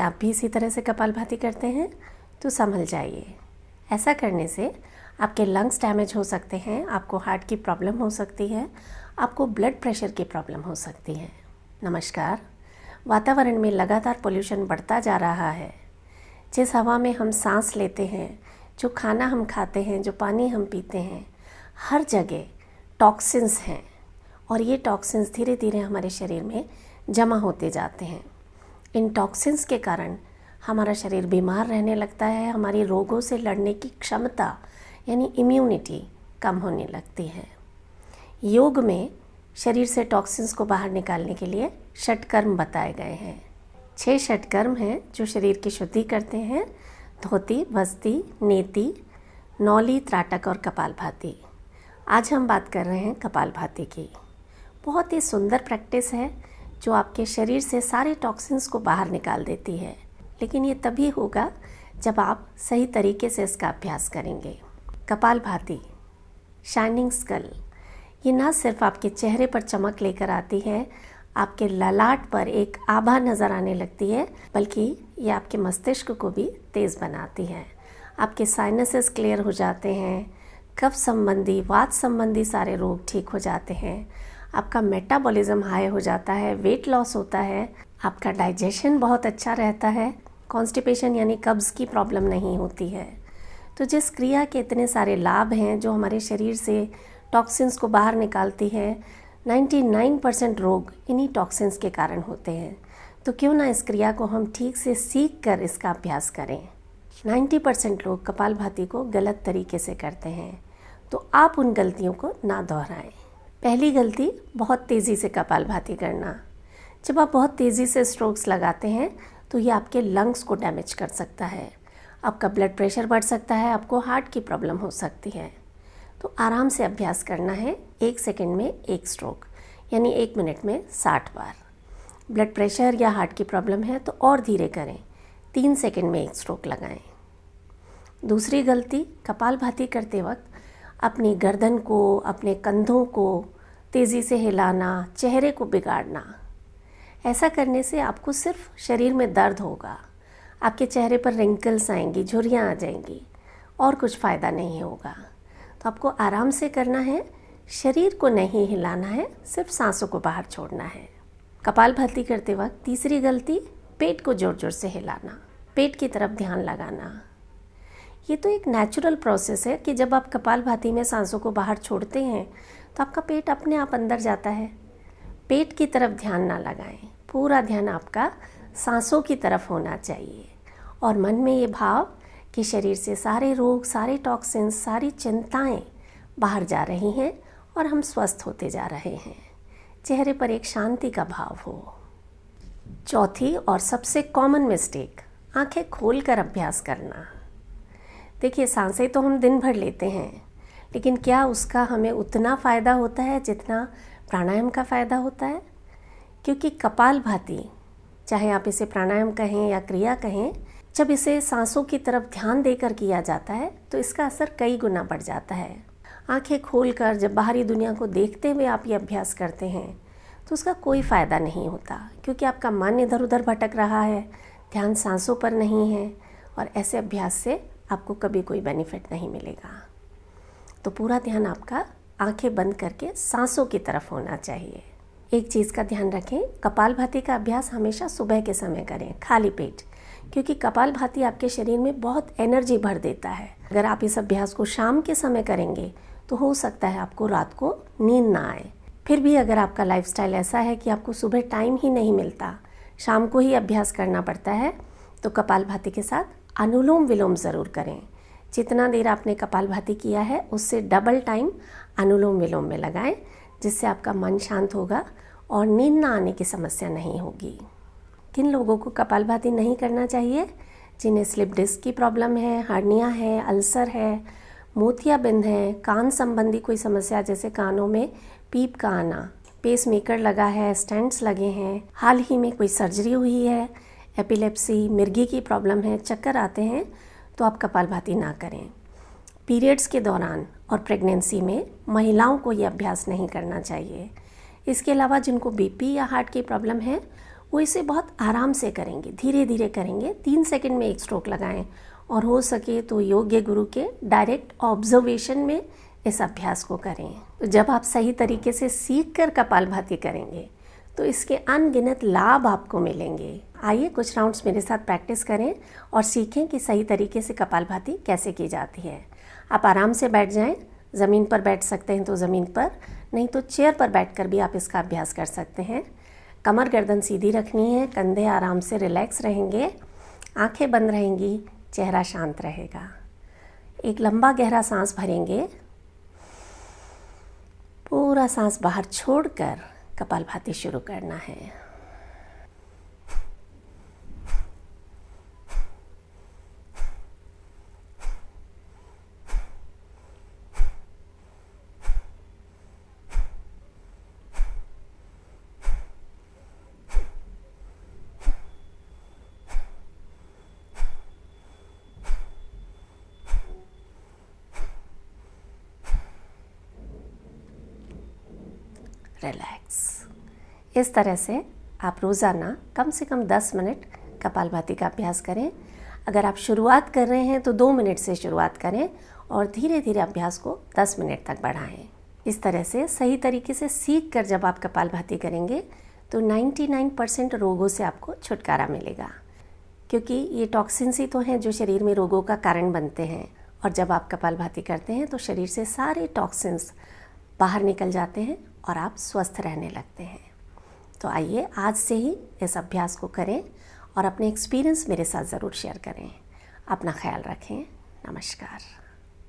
आप भी इसी तरह से कपालभाति करते हैं तो संभल जाइए। ऐसा करने से आपके लंग्स डैमेज हो सकते हैं, आपको हार्ट की प्रॉब्लम हो सकती है, आपको ब्लड प्रेशर की प्रॉब्लम हो सकती है। नमस्कार। वातावरण में लगातार पोल्यूशन बढ़ता जा रहा है। जिस हवा में हम सांस लेते हैं, जो खाना हम खाते हैं, जो पानी हम पीते हैं, हर जगह टॉक्सिन्स हैं और ये टॉक्सिन्स धीरे धीरे हमारे शरीर में जमा होते जाते हैं। इन टॉक्सिन्स के कारण हमारा शरीर बीमार रहने लगता है, हमारी रोगों से लड़ने की क्षमता यानी इम्यूनिटी कम होने लगती है। योग में शरीर से टॉक्सिन्स को बाहर निकालने के लिए षटकर्म बताए गए हैं। 6 षटकर्म हैं जो शरीर की शुद्धि करते हैं: धोती, बस्ती, नेति, नौली, त्राटक और कपालभाति। आज हम बात कर रहे हैं कपालभाति की। बहुत ही सुंदर प्रैक्टिस है जो आपके शरीर से सारे टॉक्सिन्स को बाहर निकाल देती है, लेकिन ये तभी होगा जब आप सही तरीके से इसका अभ्यास करेंगे। कपालभाति, शाइनिंग स्कल, ये ना सिर्फ आपके चेहरे पर चमक लेकर आती है, आपके ललाट पर एक आभा नज़र आने लगती है, बल्कि ये आपके मस्तिष्क को भी तेज़ बनाती है। आपके साइनसेस क्लियर हो जाते हैं, कफ संबंधी, वात संबंधी सारे रोग ठीक हो जाते हैं, आपका मेटाबॉलिज्म हाई हो जाता है, वेट लॉस होता है, आपका डाइजेशन बहुत अच्छा रहता है, कॉन्स्टिपेशन यानी कब्ज़ की प्रॉब्लम नहीं होती है। तो जिस क्रिया के इतने सारे लाभ हैं जो हमारे शरीर से टॉक्सिन्स को बाहर निकालती है, 99% रोग इन्हीं टॉक्सिन्स के कारण होते हैं। तो क्यों ना इस क्रिया को हम ठीक से सीख कर इसका अभ्यास करें। 90% लोग कपालभाति को गलत तरीके से करते हैं, तो आप उन गलतियों को ना दोहराएं। पहली गलती, बहुत तेज़ी से कपालभाति करना। जब आप बहुत तेज़ी से स्ट्रोक्स लगाते हैं तो ये आपके लंग्स को डैमेज कर सकता है, आपका ब्लड प्रेशर बढ़ सकता है, आपको हार्ट की प्रॉब्लम हो सकती है। तो आराम से अभ्यास करना है। 1 सेकंड में 1 स्ट्रोक यानी 1 मिनट में 60 बार। ब्लड प्रेशर या हार्ट की प्रॉब्लम है तो और धीरे करें, 3 सेकंड में 1 स्ट्रोक लगाएं। दूसरी गलती, कपालभाति करते वक्त अपनी गर्दन को, अपने कंधों को तेज़ी से हिलाना, चेहरे को बिगाड़ना। ऐसा करने से आपको सिर्फ शरीर में दर्द होगा, आपके चेहरे पर रिंकल्स आएंगी, झुर्रियाँ आ जाएंगी और कुछ फ़ायदा नहीं होगा। तो आपको आराम से करना है, शरीर को नहीं हिलाना है, सिर्फ सांसों को बाहर छोड़ना है। कपालभाति करते वक्त तीसरी गलती, पेट को ज़ोर ज़ोर से हिलाना, पेट की तरफ ध्यान लगाना। ये तो एक नेचुरल प्रोसेस है कि जब आप कपालभाति में सांसों को बाहर छोड़ते हैं तो आपका पेट अपने आप अंदर जाता है। पेट की तरफ ध्यान ना लगाएं, पूरा ध्यान आपका सांसों की तरफ होना चाहिए और मन में ये भाव कि शरीर से सारे रोग, सारे टॉक्सिन्स, सारी चिंताएं बाहर जा रही हैं और हम स्वस्थ होते जा रहे हैं। चेहरे पर एक शांति का भाव हो। चौथी और सबसे कॉमन मिस्टेक, आंखें खोलकर अभ्यास करना। देखिए, सांसें तो हम दिन भर लेते हैं, लेकिन क्या उसका हमें उतना फ़ायदा होता है जितना प्राणायाम का फ़ायदा होता है? क्योंकि कपालभाति, चाहे आप इसे प्राणायाम कहें या क्रिया कहें, जब इसे सांसों की तरफ ध्यान देकर किया जाता है तो इसका असर कई गुना बढ़ जाता है। आंखें खोलकर जब बाहरी दुनिया को देखते हुए आप ये अभ्यास करते हैं तो उसका कोई फ़ायदा नहीं होता, क्योंकि आपका मन इधर उधर भटक रहा है, ध्यान सांसों पर नहीं है और ऐसे अभ्यास से आपको कभी कोई बेनिफिट नहीं मिलेगा। तो पूरा ध्यान आपका आंखें बंद करके सांसों की तरफ होना चाहिए। एक चीज़ का ध्यान रखें, कपालभाति का अभ्यास हमेशा सुबह के समय करें, खाली पेट, क्योंकि कपालभाति आपके शरीर में बहुत एनर्जी भर देता है। अगर आप इस अभ्यास को शाम के समय करेंगे तो हो सकता है आपको रात को नींद ना आए। फिर भी अगर आपका लाइफस्टाइल ऐसा है कि आपको सुबह टाइम ही नहीं मिलता, शाम को ही अभ्यास करना पड़ता है, तो कपालभाति के साथ अनुलोम विलोम ज़रूर करें। जितना देर आपने कपालभाति किया है उससे डबल टाइम अनुलोम विलोम में लगाएं, जिससे आपका मन शांत होगा और नींद ना आने की समस्या नहीं होगी। किन लोगों को कपालभाति नहीं करना चाहिए? जिन्हें स्लिप डिस्क की प्रॉब्लम है, हर्निया है, अल्सर है, मोतियाबिंद है, कान संबंधी कोई समस्या जैसे कानों में पीप का आना, पेसमेकर लगा है, स्टेंट्स लगे हैं, हाल ही में कोई सर्जरी हुई है, एपिलेप्सी, मिर्गी की प्रॉब्लम है, चक्कर आते हैं, तो आप कपालभाति ना करें। पीरियड्स के दौरान और प्रेगनेंसी में महिलाओं को ये अभ्यास नहीं करना चाहिए। इसके अलावा जिनको बीपी या हार्ट की प्रॉब्लम है वो इसे बहुत आराम से करेंगे, धीरे धीरे करेंगे। 3 सेकंड में एक स्ट्रोक लगाएं और हो सके तो योग्य गुरु के डायरेक्ट ऑब्जर्वेशन में इस अभ्यास को करें। तो जब आप सही तरीके से सीख कर कपालभाति करेंगे तो इसके अनगिनत लाभ आपको मिलेंगे। आइए कुछ राउंड्स मेरे साथ प्रैक्टिस करें और सीखें कि सही तरीके से कपालभाति कैसे की जाती है। आप आराम से बैठ जाएं, ज़मीन पर बैठ सकते हैं तो ज़मीन पर, नहीं तो चेयर पर बैठकर भी आप इसका अभ्यास कर सकते हैं। कमर गर्दन सीधी रखनी है, कंधे आराम से रिलैक्स रहेंगे, आंखें बंद रहेंगी, चेहरा शांत रहेगा। एक लंबा गहरा सांस भरेंगे, पूरा सांस बाहर छोड़कर कपालभाति शुरू करना है। रिलैक्स। इस तरह से आप रोज़ाना कम से कम 10 मिनट कपालभाति का अभ्यास करें। अगर आप शुरुआत कर रहे हैं तो 2 मिनट से शुरुआत करें और धीरे धीरे अभ्यास को 10 मिनट तक बढ़ाएं। इस तरह से सही तरीके से सीख कर जब आप कपालभाति करेंगे तो 99% रोगों से आपको छुटकारा मिलेगा, क्योंकि ये टॉक्सिन्स ही तो हैं जो शरीर में रोगों का कारण बनते हैं। और जब आप कपालभाति करते हैं तो शरीर से सारे टॉक्सिन्स बाहर निकल जाते हैं और आप स्वस्थ रहने लगते हैं। तो आइए आज से ही इस अभ्यास को करें और अपने एक्सपीरियंस मेरे साथ ज़रूर शेयर करें। अपना ख्याल रखें। नमस्कार।